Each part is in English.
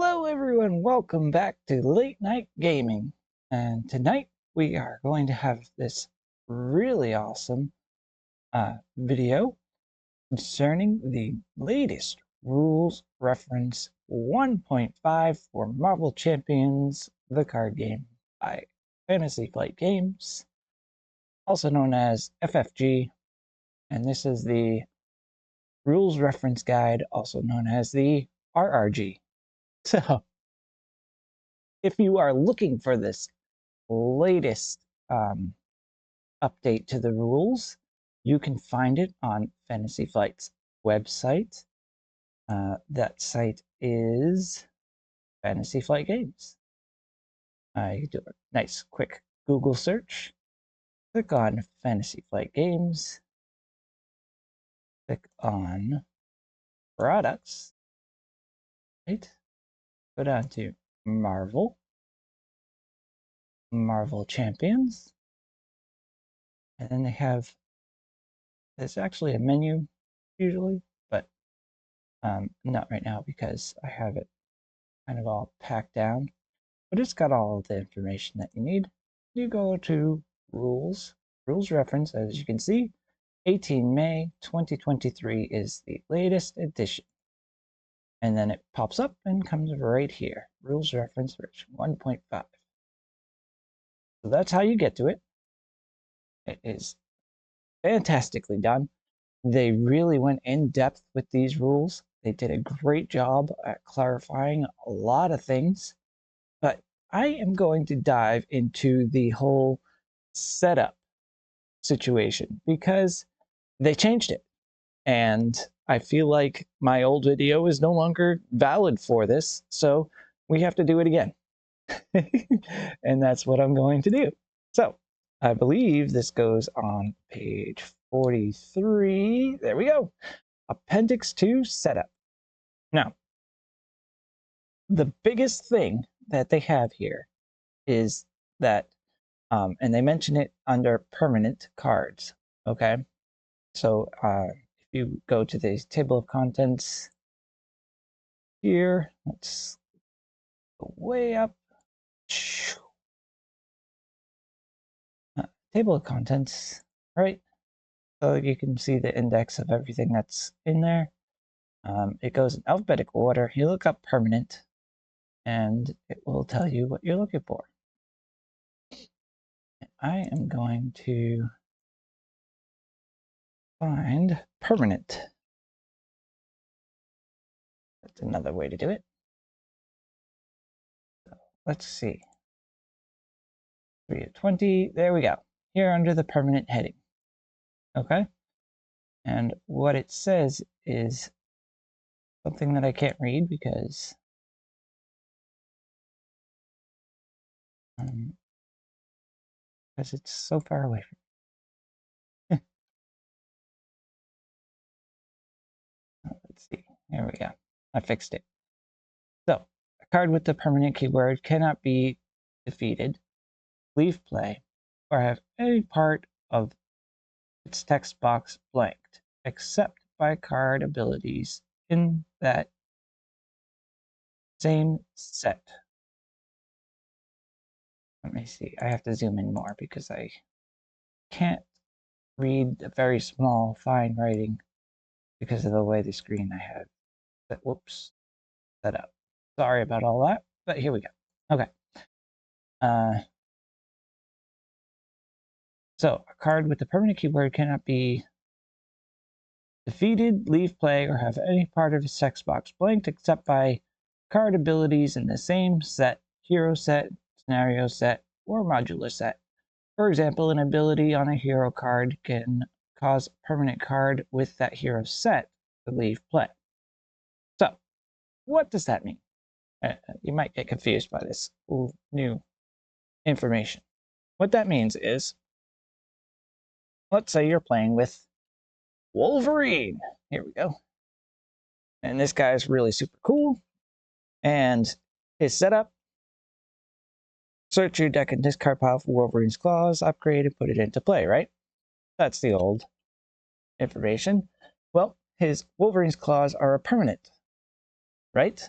Hello everyone, welcome back to Late Night Gaming. And tonight we are going to have this really awesome video concerning the latest rules reference 1.5 for Marvel Champions, the card game by Fantasy Flight Games, also known as FFG. And this is the rules reference guide, also known as the RRG. So if you are looking for this latest update to the rules, you can find it on Fantasy Flight's website. That site is Fantasy Flight Games. You do a nice quick Google search, click on Fantasy Flight Games, click on products, right? Go down to Marvel Champions, and then they have, there's actually a menu usually, but not right now because I have it kind of all packed down, but it's got all of the information that you need. You go to rules reference, as you can see, 18 May 2023 is the latest edition. And then it pops up and comes right here, rules reference version 1.5. So that's how you get to it. It is fantastically done. They really went in depth with these rules. They did a great job at clarifying a lot of things, but I am going to dive into the whole setup situation because they changed it. And I feel like my old video is no longer valid for this, so we have to do it again. And that's what I'm going to do. So I believe this goes on page 43. There we go. Appendix 2 setup. Now, the biggest thing that they have here is that, and they mention it under permanent cards, okay? So if you go to the table of contents here, let's go way up. Table of contents, right? So you can see the index of everything that's in there. It goes in alphabetical order. You look up permanent, and it will tell you what you're looking for. I am going to find permanent. That's another way to do it. So let's see. 3 of 20. There we go. Here under the permanent heading. Okay. And what it says is something that I can't read because it's so far away from me. Let's see. There we go. I fixed it. So, a card with the permanent keyword cannot be defeated, leave play, or have any part of its text box blanked, except by card abilities in that same set. Let me see. I have to zoom in more because I can't read the very small, fine writing because of the way the screen I have that, whoops, set up. Sorry about all that, but here we go. Okay. So a card with the permanent keyword cannot be defeated, leave play, or have any part of its text box blanked except by card abilities in the same set, hero set, scenario set, or modular set. For example, an ability on a hero card can cause a permanent card with that hero set to leave play. So, what does that mean? You might get confused by this new information. What that means is, let's say you're playing with Wolverine. Here we go. And this guy's really super cool. And his setup, search your deck and discard pile for Wolverine's claws, upgrade and put it into play, right? That's the old information. Well, his Wolverine's claws are a permanent, right?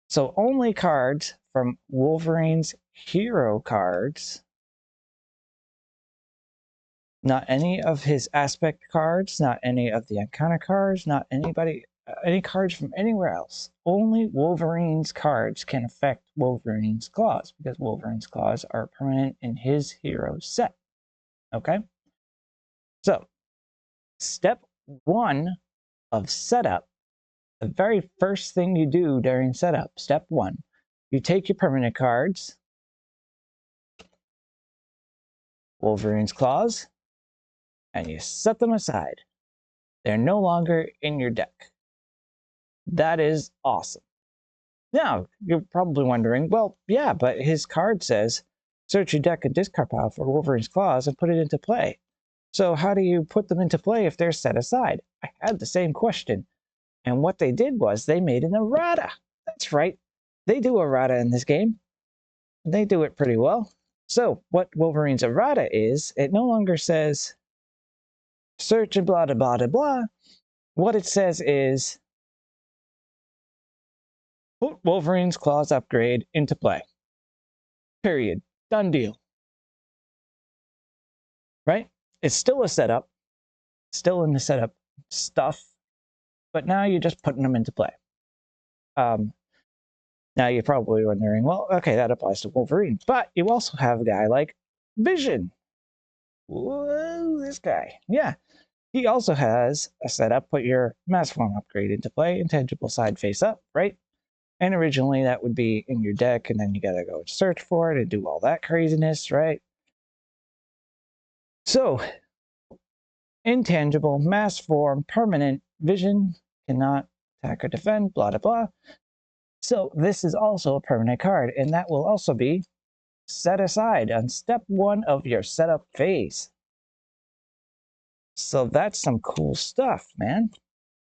So only cards from Wolverine's hero cards, not any of his aspect cards, not any of the encounter cards, not any cards from anywhere else. Only Wolverine's cards can affect Wolverine's claws, because Wolverine's claws are permanent in his hero set. Okay? So, step 1 of setup, the very first thing you do during setup, step 1, you take your permanent cards, Wolverine's claws, and you set them aside. They're no longer in your deck. That is awesome. Now, you're probably wondering, well, yeah, but his card says, search your deck and discard pile for Wolverine's claws and put it into play. So how do you put them into play if they're set aside? I had the same question. And what they did was they made an errata. That's right. They do errata in this game. They do it pretty well. So what Wolverine's errata is, it no longer says search and blah, blah, blah, blah, blah. What it says is put Wolverine's claws upgrade into play. Period. Done deal. Right? It's still a setup, still in the setup stuff, but now you're just putting them into play. Now you're probably wondering, well, okay, that applies to Wolverine, but you also have a guy like Vision. Whoa, this guy. Yeah, he also has a setup, put your mass form upgrade into play, intangible side face up, right? And originally that would be in your deck, and then you gotta go search for it and do all that craziness, right? So, intangible, mass form, permanent, Vision, cannot attack or defend, blah, blah, blah. So this is also a permanent card, and that will also be set aside on step 1 of your setup phase. So that's some cool stuff, man.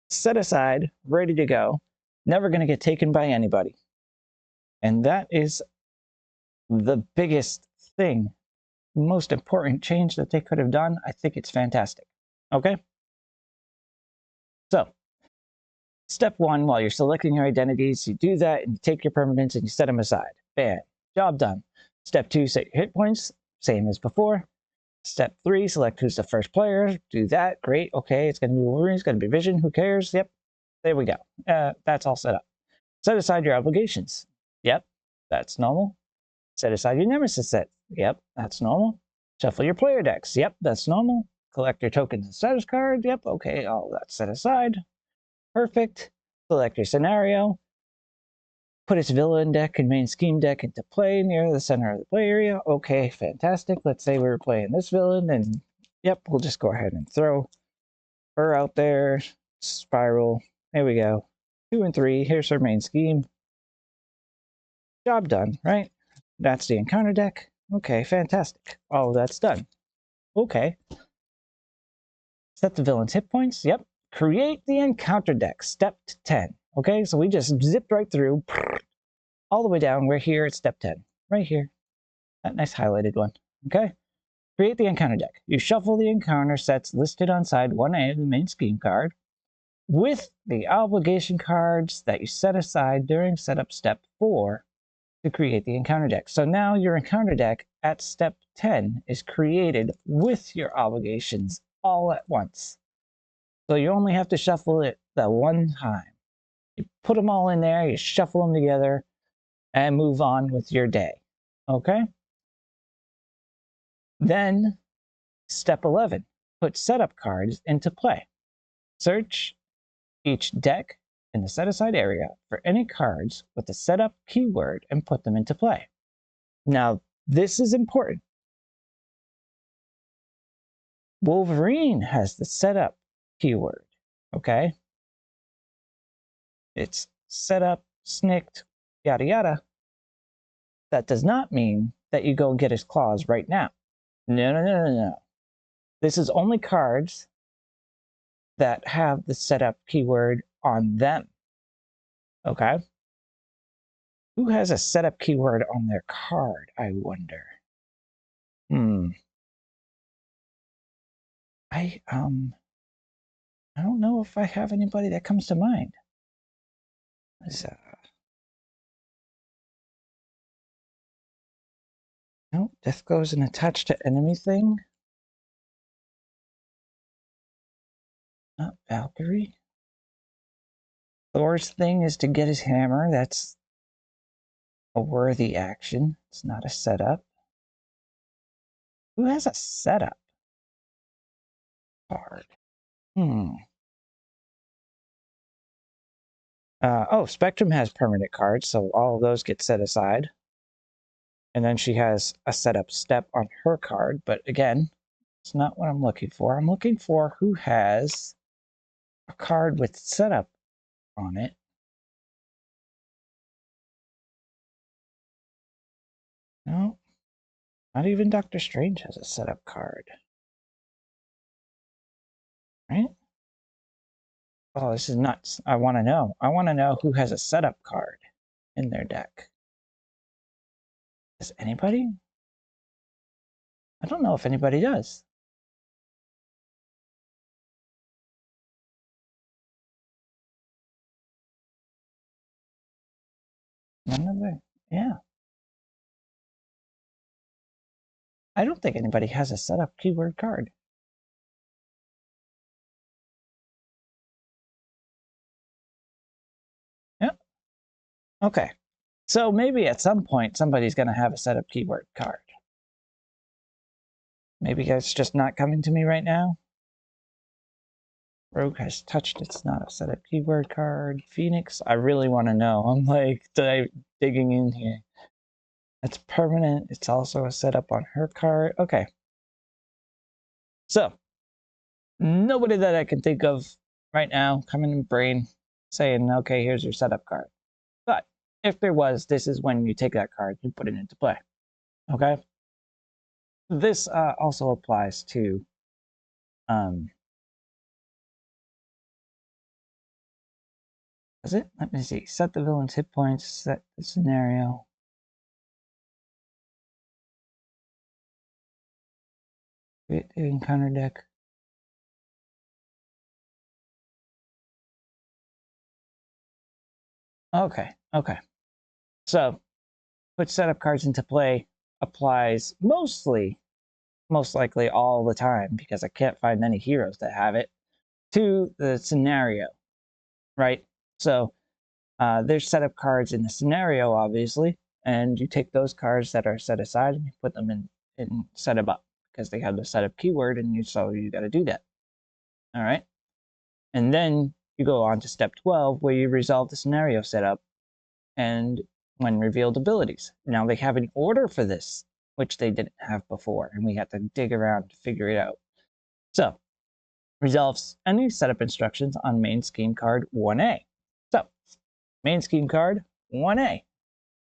Set aside, ready to go, never going to get taken by anybody. And that is the biggest thing, most important change that they could have done. I think it's fantastic. Okay? So, step 1, while you're selecting your identities, you do that and you take your permanents and you set them aside. Bam. Job done. Step 2, set your hit points, same as before. Step 3, select who's the first player. Do that. Great. Okay, it's going to be Wolverine. It's going to be Vision. Who cares? Yep. There we go. That's all set up. Set aside your obligations. Yep. That's normal. Set aside your Nemesis set. Yep. That's normal. Shuffle your player decks. Yep. That's normal. Collect your tokens and status cards. Yep. Okay. All that's set aside. Perfect. Select your scenario. Put its villain deck and main scheme deck into play near the center of the play area. Okay, fantastic. Let's say we were playing this villain, and yep, we'll just go ahead and throw her out there. Spiral. There we go. 2 and 3. Here's her main scheme. Job done, right? That's the encounter deck. Okay, fantastic. All that's done. Okay. Set the villain's hit points. Yep. Create the encounter deck. Step 10. Okay, so we just zipped right through. All the way down. We're here at step 10. Right here. That nice highlighted one. Okay? Create the encounter deck. You shuffle the encounter sets listed on side 1A of the main scheme card with the obligation cards that you set aside during setup step 4 to create the encounter deck. So now your encounter deck at step 10 is created with your obligations all at once. So you only have to shuffle it that one time. You put them all in there, you shuffle them together, and move on with your day. Okay? Then, step 11, put setup cards into play. Search each deck in the set-aside area for any cards with the setup keyword and put them into play. Now, this is important. Wolverine has the setup keyword, okay? It's setup, snicked, yada yada. That does not mean that you go get his claws right now. No, no, no, no, no. This is only cards that have the setup keyword on them. Okay? Who has a setup keyword on their card, I wonder? I don't know if I have anybody that comes to mind. No, death goes and attached to enemy thing. Not Valkyrie. Thor's thing is to get his hammer. That's a worthy action. It's not a setup. Who has a setup card? Oh, Spectrum has permanent cards, so all of those get set aside. And then she has a setup step on her card, but again, it's not what I'm looking for. I'm looking for who has a card with setup on it. No, not even Doctor Strange has a setup card. Right? Oh, this is nuts. I want to know. I want to know who has a setup card in their deck. Does anybody? I don't know if anybody does. None of it. Yeah. I don't think anybody has a setup keyword card. Yeah. Okay. So maybe at some point somebody's going to have a setup keyword card. Maybe it's just not coming to me right now. Rogue has touched. It's not a setup keyword card. Phoenix, I really want to know. I'm like digging in here. That's permanent. It's also a setup on her card. Okay. So, nobody that I can think of right now coming in brain saying, okay, here's your setup card. But if there was, this is when you take that card, you put it into play. Okay? This also applies to does it? Let me see. Set the villain's hit points, set the scenario. Create the encounter deck. Okay, okay. So, put setup cards into play applies most likely all the time, because I can't find any heroes that have it, to the scenario, right? So, there's setup cards in the scenario, obviously, and you take those cards that are set aside and you put them in setup up, because they have the setup keyword, and you got to do that. All right. And then you go on to step 12, where you resolve the scenario setup and when revealed abilities. Now they have an order for this, which they didn't have before, and we had to dig around to figure it out. So, resolves any setup instructions on main scheme card 1A. So, main scheme card 1A.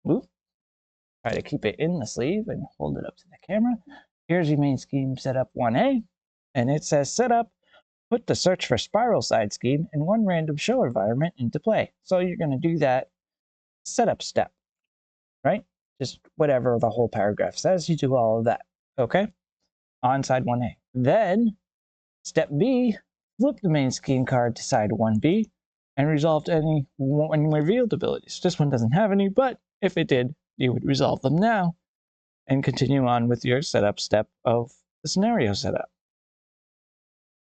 Whoop. Try to keep it in the sleeve and hold it up to the camera. Here's your main scheme setup 1A, and it says setup. Put the search for spiral side scheme in one random show environment into play. So you're going to do that setup step, right? Just whatever the whole paragraph says, you do all of that, okay? On side 1A. Then, step B, flip the main scheme card to side 1B and resolve any revealed abilities. This one doesn't have any, but if it did, you would resolve them now and continue on with your setup step of the scenario setup.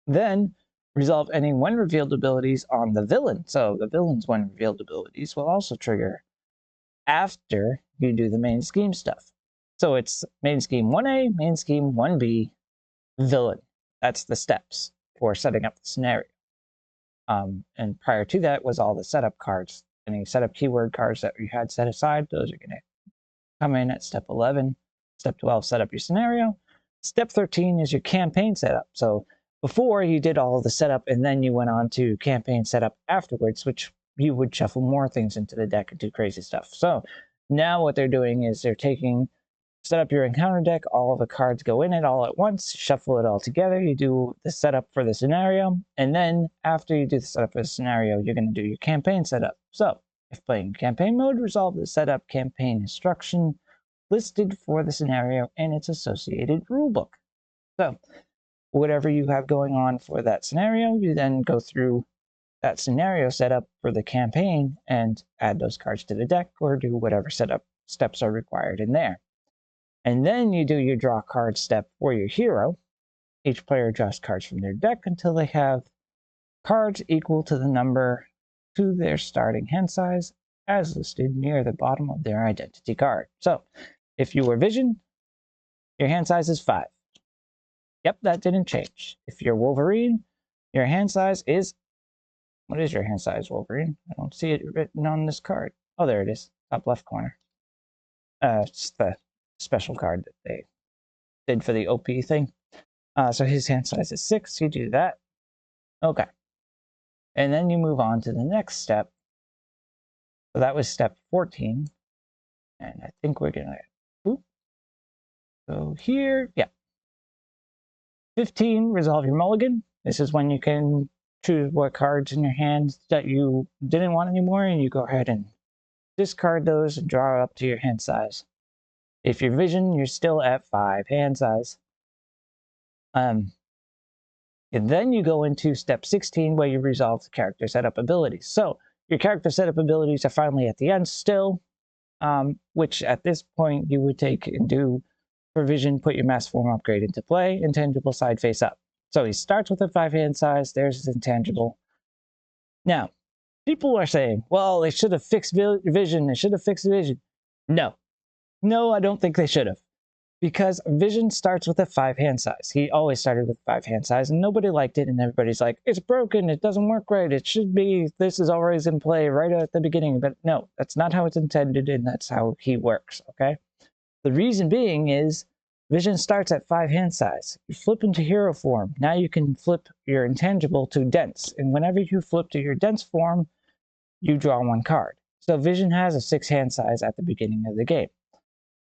Then, resolve any when revealed abilities on the villain. So the villain's when revealed abilities will also trigger after you do the main scheme stuff. So it's main scheme 1A, main scheme 1B, villain. That's the steps for setting up the scenario. And prior to that was all the setup cards. Any setup keyword cards that you had set aside, those are going to come in at step 11. Step 12, set up your scenario. Step 13 is your campaign setup. So before you did all of the setup and then you went on to campaign setup afterwards, which you would shuffle more things into the deck and do crazy stuff. So now what they're doing is they're set up your encounter deck, all of the cards go in it all at once, shuffle it all together, you do the setup for the scenario, and then after you do the setup for the scenario, you're going to do your campaign setup. So if playing campaign mode, resolve the setup campaign instruction listed for the scenario and its associated rulebook. So whatever you have going on for that scenario, you then go through that scenario setup for the campaign and add those cards to the deck or do whatever setup steps are required in there. And then you do your draw card step for your hero. Each player draws cards from their deck until they have cards equal to the number to their starting hand size as listed near the bottom of their identity card. So if you were Vision, your hand size is 5. Yep, that didn't change. If you're Wolverine, your hand size is... What is your hand size, Wolverine? I don't see it written on this card. Oh, there it is. Top left corner. It's the special card that they did for the OP thing. So his hand size is 6. You do that. Okay. And then you move on to the next step. So that was step 14. And I think we're going to go here. Yeah. 15, resolve your mulligan. This is when you can choose what cards in your hand that you didn't want anymore, and you go ahead and discard those and draw up to your hand size. If you're Vision, you're still at 5 hand size. And then you go into step 16 where you resolve the character setup abilities. So your character setup abilities are finally at the end still, which at this point you would take and do for Vision, put your mass form upgrade into play, intangible side face up. So he starts with a 5 hand size, there's his intangible. Now, people are saying, well, they should have fixed Vision, they should have fixed Vision. No, I don't think they should have. Because Vision starts with a 5 hand size. He always started with 5 hand size, and nobody liked it, and everybody's like, it's broken, it doesn't work right, it should be, this is always in play right at the beginning. But no, that's not how it's intended, and that's how he works, okay? The reason being is Vision starts at 5 hand size. You flip into hero form. Now you can flip your intangible to dense. And whenever you flip to your dense form, you draw 1 card. So Vision has a 6 hand size at the beginning of the game.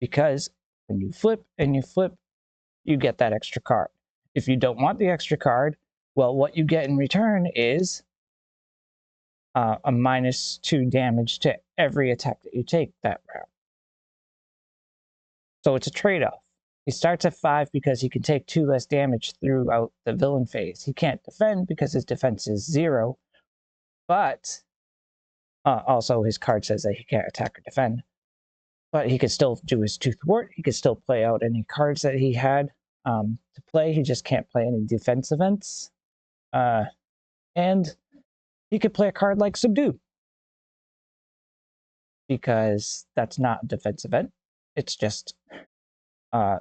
Because when you flip and you flip, you get that extra card. If you don't want the extra card, well, what you get in return is a -2 damage to every attack that you take that round. So it's a trade-off. He starts at 5 because he can take 2 less damage throughout the villain phase. He can't defend because his defense is 0, but also his card says that he can't attack or defend. But he could still do his 2 thwart. He could still play out any cards that he had to play. He just can't play any defense events. And he could play a card like Subdue, because that's not a defense event. It's just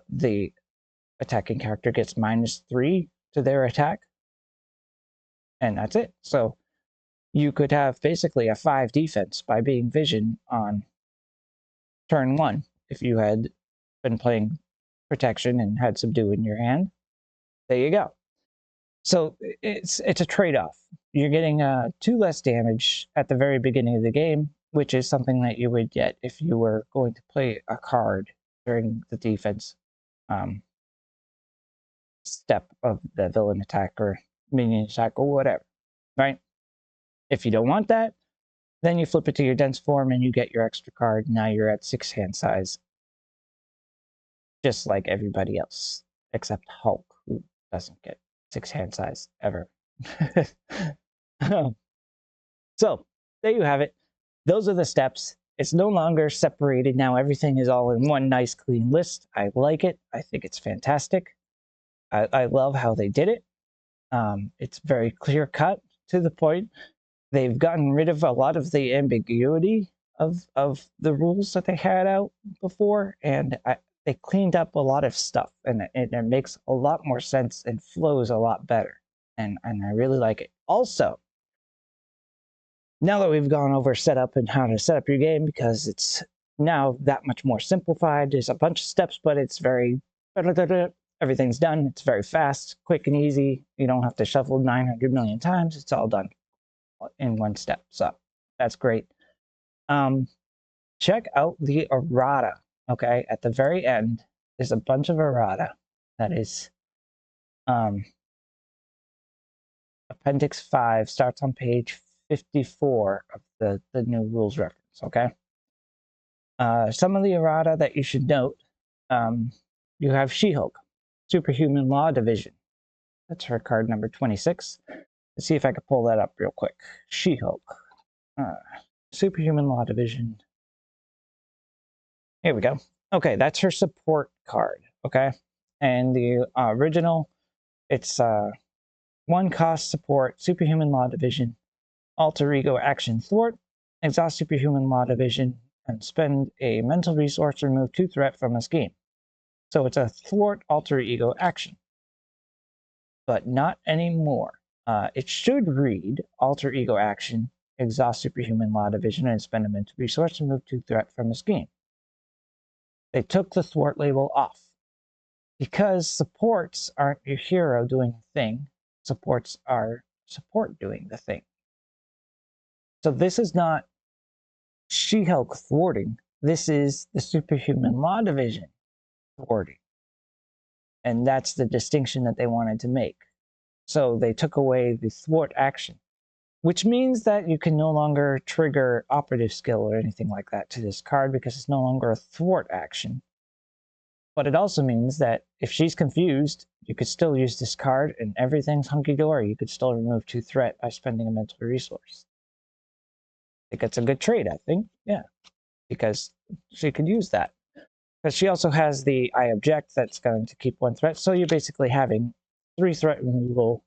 the attacking character gets -3 to their attack, and that's it. So you could have basically a 5 defense by being Vision on turn 1 if you had been playing protection and had Subdue in your hand. There you go. So it's a trade-off. You're getting 2 less damage at the very beginning of the game, which is something that you would get if you were going to play a card during the defense step of the villain attack or minion attack or whatever, right? If you don't want that, then you flip it to your dense form and you get your extra card. Now you're at 6 hand size, just like everybody else, except Hulk, who doesn't get 6 hand size ever. So there you have it. Those are the steps. It's no longer separated. Now everything is all in one nice clean list. I like it. I think it's fantastic. I love how they did it. It's very clear cut, to the point. They've gotten rid of a lot of the ambiguity of the rules that they had out before, and they cleaned up a lot of stuff, and it makes a lot more sense and flows a lot better, and I really like it. Also, now that we've gone over setup and how to set up your game, because it's now that much more simplified, there's a bunch of steps, but it's very... everything's done. It's very fast, quick, and easy. You don't have to shuffle 900 million times. It's all done in one step. So that's great. Check out the errata. Okay, at the very end, there's a bunch of errata. That is Appendix 5, starts on page 54 of the new rules reference. Okay. Some of the errata that you should note, you have She-Hulk, Superhuman Law Division. That's her card number 26. Let's see if I can pull that up real quick. She-Hulk. Superhuman Law Division. Here we go. Okay, that's her support card. Okay, and the original, it's 1 cost support, superhuman law division, alter ego action thwart, exhaust superhuman law division, and spend a mental resource to remove 2 threat from a scheme. So it's a thwart alter ego action, but not anymore. It should read alter ego action, exhaust superhuman law division, and spend a mental resource to remove 2 threat from a scheme. They took the thwart label off because supports aren't your hero doing the thing. Supports are support doing the thing. So this is not She-Hulk thwarting. This is the superhuman law division thwarting. And that's the distinction that they wanted to make. So they took away the thwart action, which means that you can no longer trigger operative skill or anything like that to this card because it's no longer a thwart action. But it also means that if she's confused, you could still use this card and everything's hunky-dory. You could still remove 2 threat by spending a mental resource. I think it's a good trade, I think. Yeah, because she could use that. Because she also has the I object that's going to keep 1 threat. So you're basically having 3 threat removal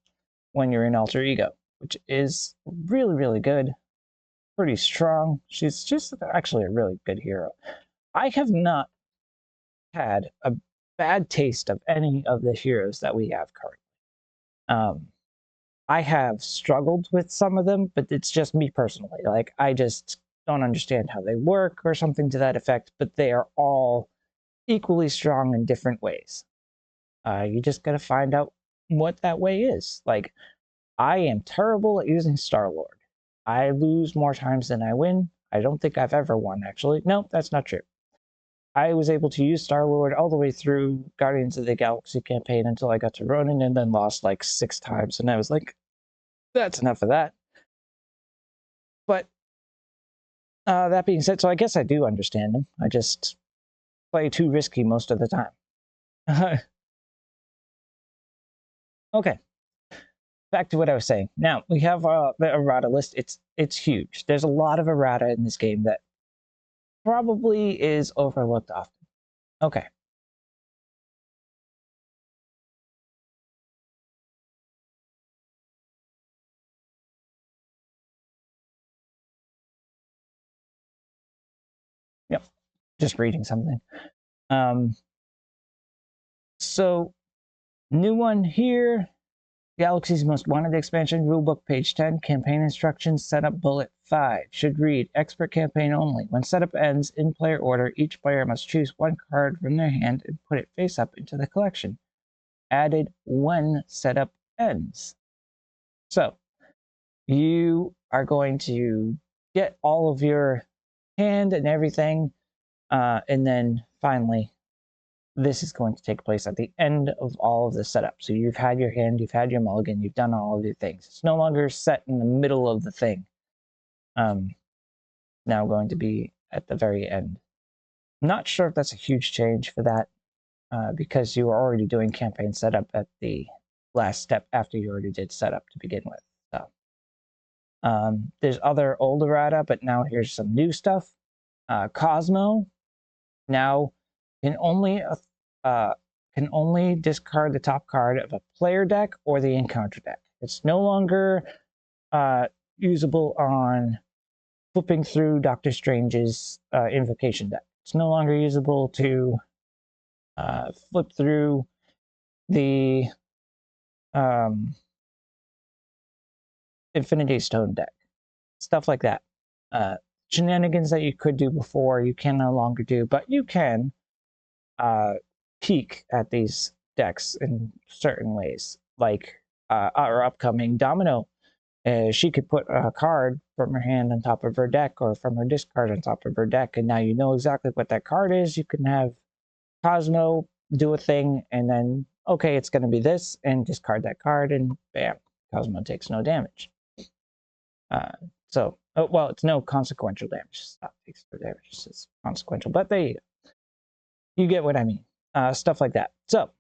when you're in alter ego, which is really, really good. Pretty strong. She's just actually a really good hero. I have not had a bad taste of any of the heroes that we have currently. I have struggled with some of them, but it's just me personally. Like, I just don't understand how they work or something to that effect, but they are all equally strong in different ways. You just gotta find out what that way is. Like, I am terrible at using Star-Lord. I lose more times than I win. I don't think I've ever won, actually. No, that's not true. I was able to use Star-Lord all the way through Guardians of the Galaxy campaign until I got to Ronin and then lost like 6 times. And I was like, that's enough of that. But that being said, so I guess I do understand him. I just play too risky most of the time. Okay, back to what I was saying. Now, we have the errata list. It's huge. There's a lot of errata in this game that probably is overlooked often. Okay. Yep. Just reading something. So, new one here. Galaxy's Most Wanted expansion, rulebook page 10, campaign instructions, setup bullet 5. Should read, expert campaign only. When setup ends, in player order, each player must choose 1 card from their hand and put it face up into the collection. Added when setup ends. So, you are going to get all of your hand and everything, and then finally, this is going to take place at the end of all of the setup. So you've had your hand, you've had your mulligan, you've done all of your things. It's no longer set in the middle of the thing. Now going to be at the very end. Not sure if that's a huge change for that, because you were already doing campaign setup at the last step after you already did setup to begin with. So there's other old errata, but now here's some new stuff. Cosmo now can only discard the top card of a player deck or the encounter deck. It's no longer usable on flipping through Doctor Strange's invocation deck. It's no longer usable to flip through the Infinity Stone deck. Stuff like that. Shenanigans that you could do before, you can no longer do, but you can peek at these decks in certain ways. Like our upcoming Domino, she could put a card from her hand on top of her deck or from her discard on top of her deck, and now you know exactly what that card is. You can have Cosmo do a thing, and then, okay, it's going to be this, and discard that card, and bam, Cosmo takes no damage. Well, it's no consequential damage. It's not takes no damage. It's consequential, but you get what I mean. Stuff like that. So,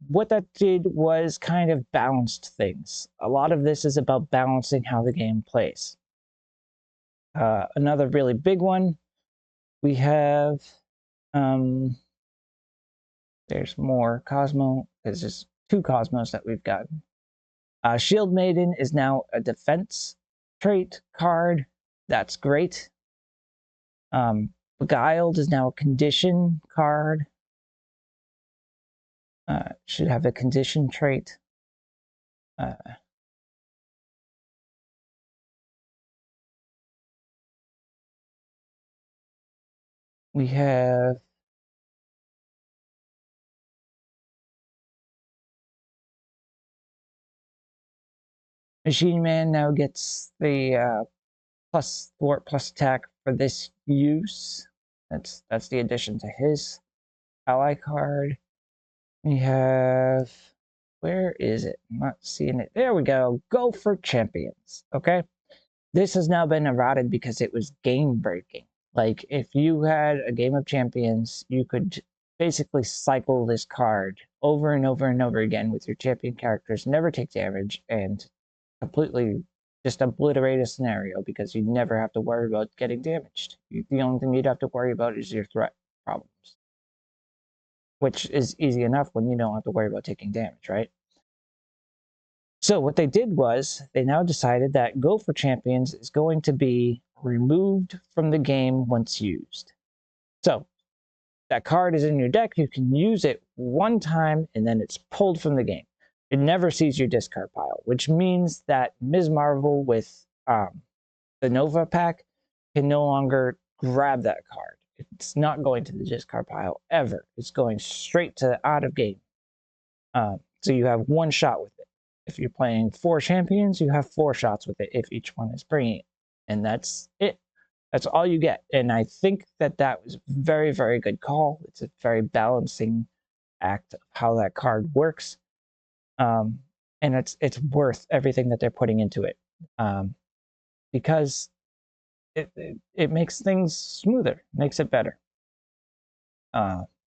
what that did was kind of balanced things. A lot of this is about balancing how the game plays. Another really big one, we have There's more Cosmo. There's just 2 Cosmos that we've gotten. Shield Maiden is now a defense trait card. That's great. Beguiled is now a condition card. Should have a condition trait. We have Machine Man now gets the plus thwart plus attack for this use. That's the addition to his ally card. We have, where is it? I'm not seeing it. There we go. Go for Champions. Okay. This has now been errated because it was game breaking. Like if you had a game of Champions, you could basically cycle this card over and over and over again with your champion characters, never take damage, and completely just obliterate a scenario because you never have to worry about getting damaged. The only thing you'd have to worry about is your threat problems, which is easy enough when you don't have to worry about taking damage, right? So what they did was they now decided that Go for Champions is going to be removed from the game once used. So that card is in your deck. You can use it one time and then it's pulled from the game. It never sees your discard pile, which means that Ms. Marvel with the Nova pack can no longer grab that card. It's not going to the discard pile ever. It's going straight to out of game. So you have one shot with it. If you're playing 4 champions, you have 4 shots with it if each one is bringing it. And that's it. That's all you get. And I think that that was a very, very good call. It's a very balancing act of how that card works. And it's worth everything that they're putting into it. Because it makes things smoother, makes it better.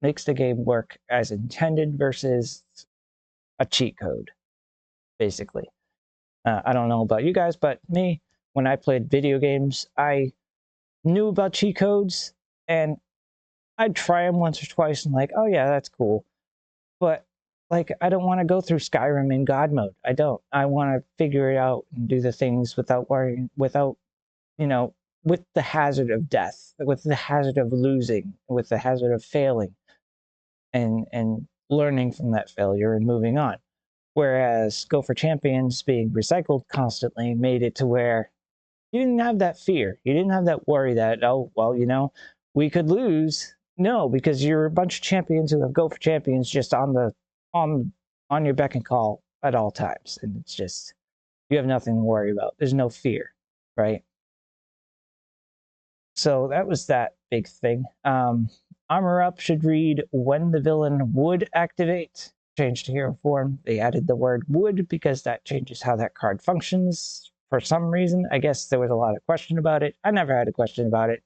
Makes the game work as intended versus a cheat code, basically. I don't know about you guys, but me, when I played video games, I knew about cheat codes and I'd try them once or twice and like, oh yeah, that's cool. But like, I don't want to go through Skyrim in God mode. I don't. I want to figure it out and do the things without worrying, without, you know, with the hazard of death, with the hazard of losing, with the hazard of failing, and learning from that failure and moving on. Whereas Go for Champions being recycled constantly made it to where you didn't have that fear. You didn't have that worry that, oh, well, you know, we could lose. No, because you're a bunch of champions who have Go for Champions just on your beck and call at all times. And it's just, you have nothing to worry about. There's no fear, right? So that was that big thing. Armor Up should read when the villain would activate. Changed to hero form. They added the word would because that changes how that card functions for some reason. I guess there was a lot of question about it. I never had a question about it.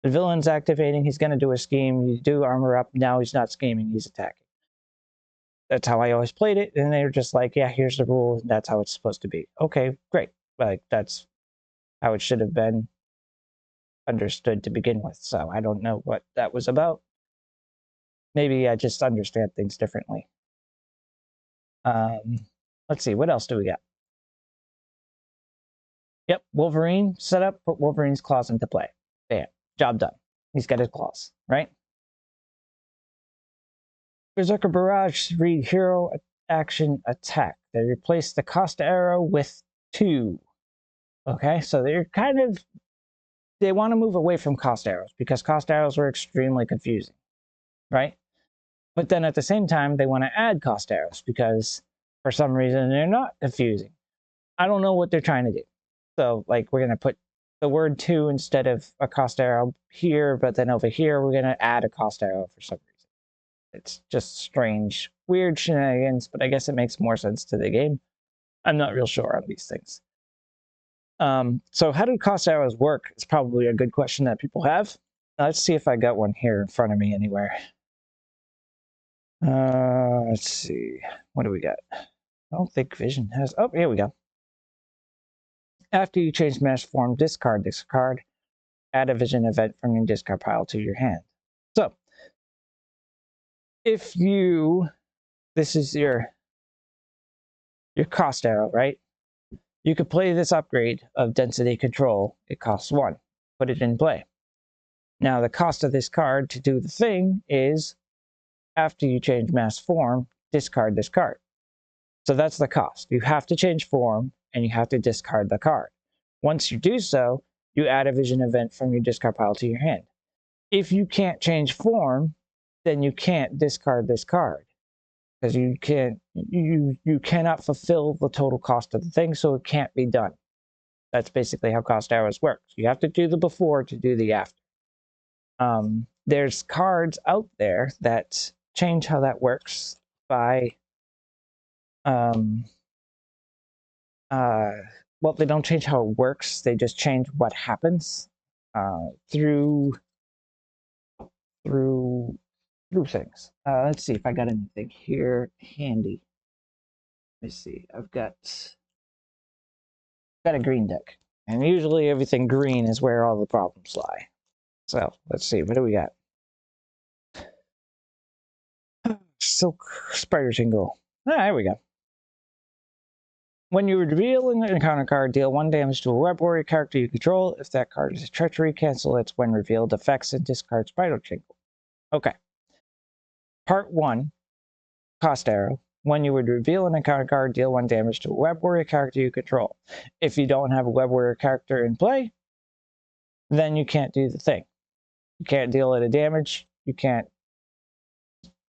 The villain's activating. He's going to do a scheme. You do Armor Up. Now he's not scheming. He's attacking. That's how I always played it. And they were just like, yeah, here's the rule. That's how it's supposed to be. Okay, great. Like, that's how it should have been understood to begin with. So I don't know what that was about. Maybe I just understand things differently. Let's see, what else do we got? Yep, Wolverine set up, put Wolverine's claws into play. Bam, job done. He's got his claws, right? Berserker Barrage read hero action attack. They replaced the cost arrow with 2. Okay, so they're kind of, they want to move away from cost arrows because cost arrows were extremely confusing, right? But then at the same time, they want to add cost arrows because for some reason they're not confusing. I don't know what they're trying to do. So like we're going to put the word 2 instead of a cost arrow here, but then over here we're going to add a cost arrow for some reason. It's just strange, weird shenanigans, but I guess it makes more sense to the game. I'm not real sure on these things. So how do cost arrows work? It's probably a good question that people have. Let's see if I got one here in front of me anywhere. Let's see. What do we got? I don't think Vision has. Oh, here we go. After you change mesh form, discard this card. Add a Vision event from your discard pile to your hand. So If you, this is your cost arrow, right? You could play this upgrade of density control. It costs 1. Put it in play. Now the cost of this card to do the thing is, after you change mass form, discard this card. So that's the cost. You have to change form and you have to discard the card. Once you do so, you add a vision event from your discard pile to your hand. If you can't change form, then you can't discard this card, because you cannot fulfill the total cost of the thing, so it can't be done. That's basically how cost arrows work. You have to do the before to do the after. There's cards out there that change how that works by well, they don't change how it works, they just change what happens through things. Let's see if I got anything here handy. Let me see. I've got a green deck, and usually everything green is where all the problems lie. So let's see, what do we got? Silk Spider Jingle. There we go. When you reveal an encounter card, deal 1 damage to a web warrior character you control. If that card is a treachery, cancel its when revealed effects and discard Spider Jingle. Okay. Part 1, cost arrow. When you would reveal an encounter card, deal 1 damage to a web warrior character you control. If you don't have a web warrior character in play, then you can't do the thing. You can't deal it a damage. You can't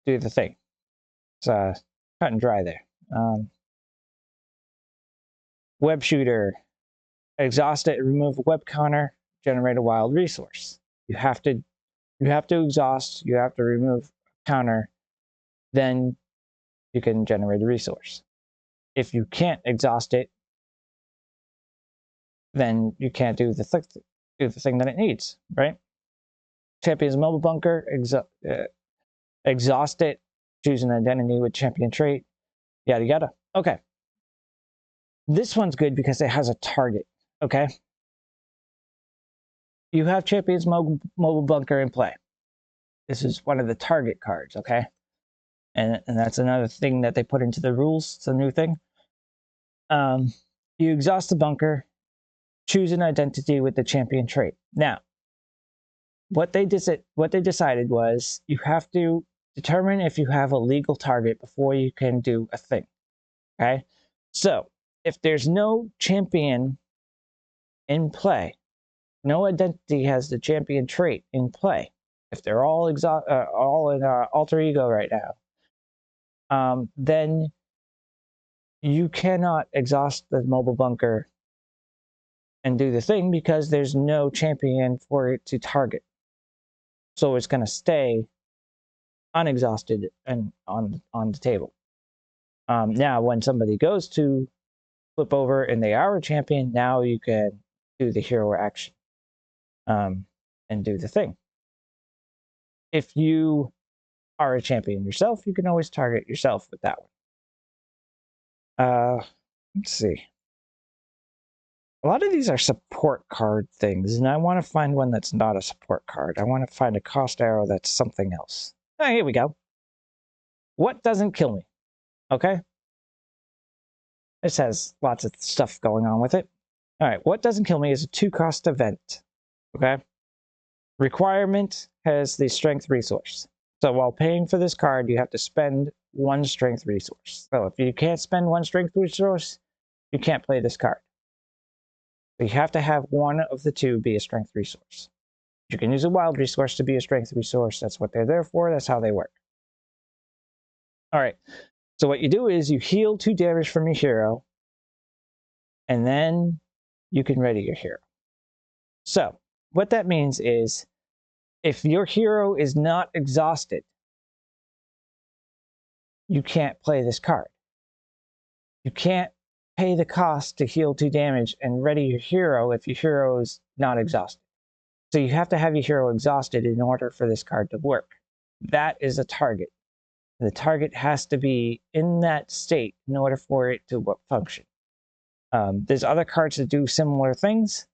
do the thing. It's cut and dry there. Web shooter. Exhaust it, remove a web counter, generate a wild resource. You have to exhaust, you have to remove a counter, then you can generate a resource. If you can't exhaust it, then you can't do the thing that it needs, right? Champion's Mobile Bunker, exhaust it, choose an identity with champion trait, yada yada. Okay. This one's good because it has a target, okay? You have Champion's Mobile Bunker in play. This is one of the target cards, okay? And that's another thing that they put into the rules. It's a new thing. You exhaust the bunker, choose an identity with the champion trait. Now, what they decided was you have to determine if you have a legal target before you can do a thing. Okay? So, if there's no champion in play, no identity has the champion trait in play, if they're all in alter ego right now, then you cannot exhaust the mobile bunker and do the thing because there's no champion for it to target. So it's going to stay unexhausted and on the table. Now, when somebody goes to flip over and they are a champion, now you can do the hero action and do the thing. If you are a champion yourself, you can always target yourself with that one. Let's see. A lot of these are support card things, and I want to find one that's not a support card. I want to find a cost arrow that's something else. Oh, here we go. What doesn't kill me? Okay. This has lots of stuff going on with it. All right, what doesn't kill me is a 2-cost event. Okay. Requirement has the strength resource. So while paying for this card, you have to spend 1 strength resource. So if you can't spend 1 strength resource, you can't play this card. So you have to have one of the two be a strength resource. You can use a wild resource to be a strength resource. That's what they're there for. That's how they work. All right. So what you do is you heal 2 damage from your hero, and then you can ready your hero. So what that means is if your hero is not exhausted, you can't play this card. You can't pay the cost to heal 2 damage and ready your hero if your hero is not exhausted. So you have to have your hero exhausted in order for this card to work. That is a target. The target has to be in that state in order for it to function. There's other cards that do similar things,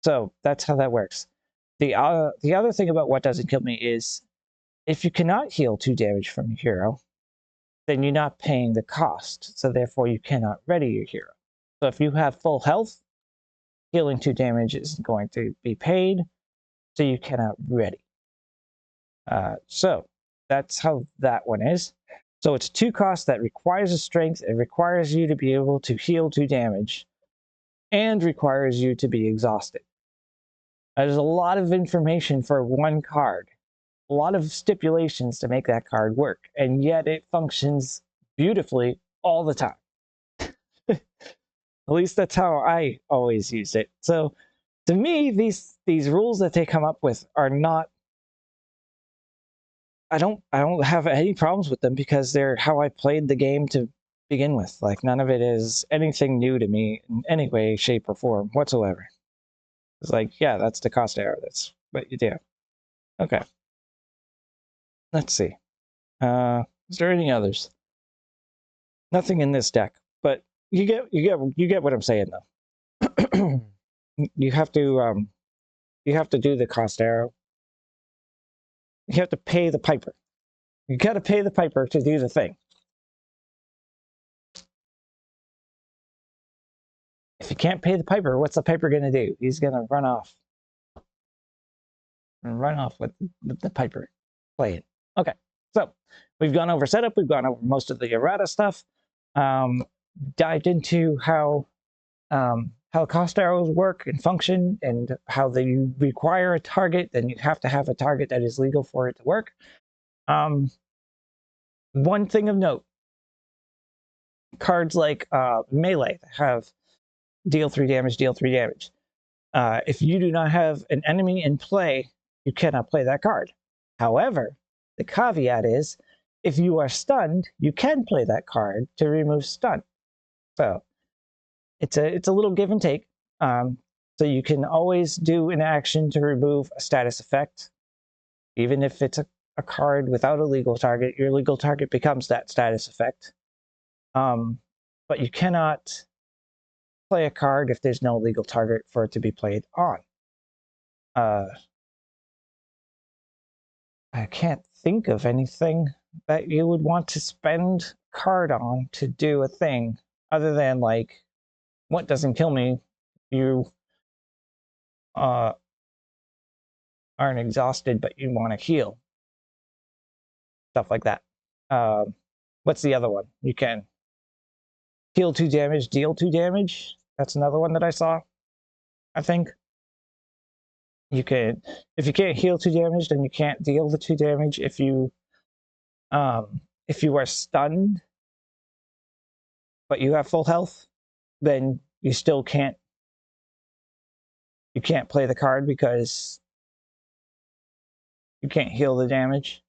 so that's how that works. The other thing about what doesn't kill me is If you cannot heal 2 damage from your hero, then you're not paying the cost, so therefore you cannot ready your hero. So if you have full health, healing 2 damage is going to be paid, so you cannot ready. So that's how that one is. So it's 2 costs that requires a strength. It requires you to be able to heal 2 damage and requires you to be exhausted. There's a lot of information for one card, a lot of stipulations to make that card work, and yet it functions beautifully all the time. At least that's how I always use it. So to me, these rules that they come up with are not, I don't have any problems with them because they're how I played the game to begin with. Like, none of it is anything new to me in any way, shape, or form whatsoever. It's like, yeah, that's the cost arrow. That's what you do. Okay. Let's see. Is there any others? Nothing in this deck, but you get what I'm saying though. You have to do the cost arrow. You have to pay the piper. You got to pay the piper to do the thing. If you can't pay the piper, what's the piper going to do? He's going to run off. And run off with the piper playing. Okay, so we've gone over setup. We've gone over most of the errata stuff. Dived into how cost arrows work and function, and how they require a target. Then you have to have a target that is legal for it to work. One thing of note, cards like melee have deal 3 damage, deal 3 damage. If you do not have an enemy in play, you cannot play that card. However, the caveat is, if you are stunned, you can play that card to remove stun. So it's a little give and take. So you can always do an action to remove a status effect. Even if it's a card without a legal target, your legal target becomes that status effect. But you cannot play a card if there's no legal target for it to be played on. I can't think of anything that you would want to spend card on to do a thing other than, like, what doesn't kill me? You aren't exhausted, but you want to heal. Stuff like that. What's the other one? You can heal 2 damage, deal 2 damage. That's another one that I saw, I think. You can, if you can't heal 2 damage, then you can't deal the 2 damage. If you are stunned, but you have full health, then you still can't. You can't play the card because you can't heal the damage.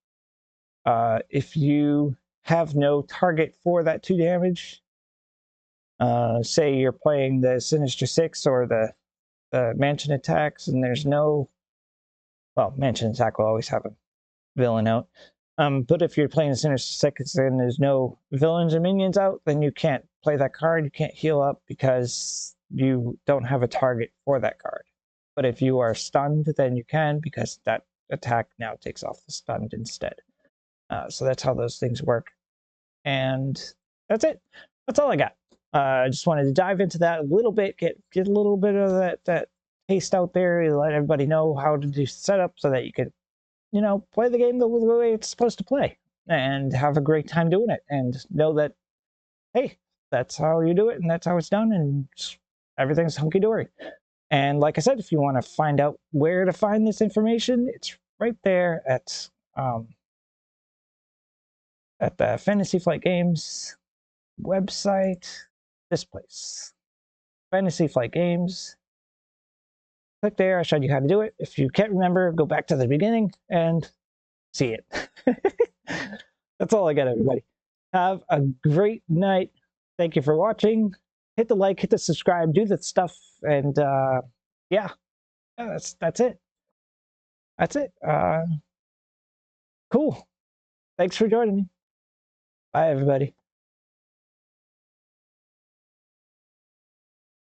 If you have no target for that 2 damage, say you're playing the Sinister Six or the Mansion Attacks, and there's no, well, Mansion Attack will always have a villain out. But if you're playing the Sinister Six and there's no villains or minions out, then you can't play that card. You can't heal up because you don't have a target for that card. But if you are stunned, then you can, because that attack now takes off the stunned instead. So that's how those things work. And that's it. That's all I got. I just wanted to dive into that a little bit, get a little bit of that taste out there, let everybody know how to do setup so that you can, play the game the way it's supposed to play and have a great time doing it, and know that, hey, that's how you do it and that's how it's done, and everything's hunky-dory. And like I said, if you want to find out where to find this information, it's right there at the Fantasy Flight Games website. This place, Fantasy Flight Games. Click there. I showed you how to do it. If you can't remember, go back to the beginning and see it. That's all I got, everybody. Have a great night. Thank you for watching. Hit the like, hit the subscribe, do the stuff, and yeah, that's it. That's it. Cool. Thanks for joining me. Bye, everybody.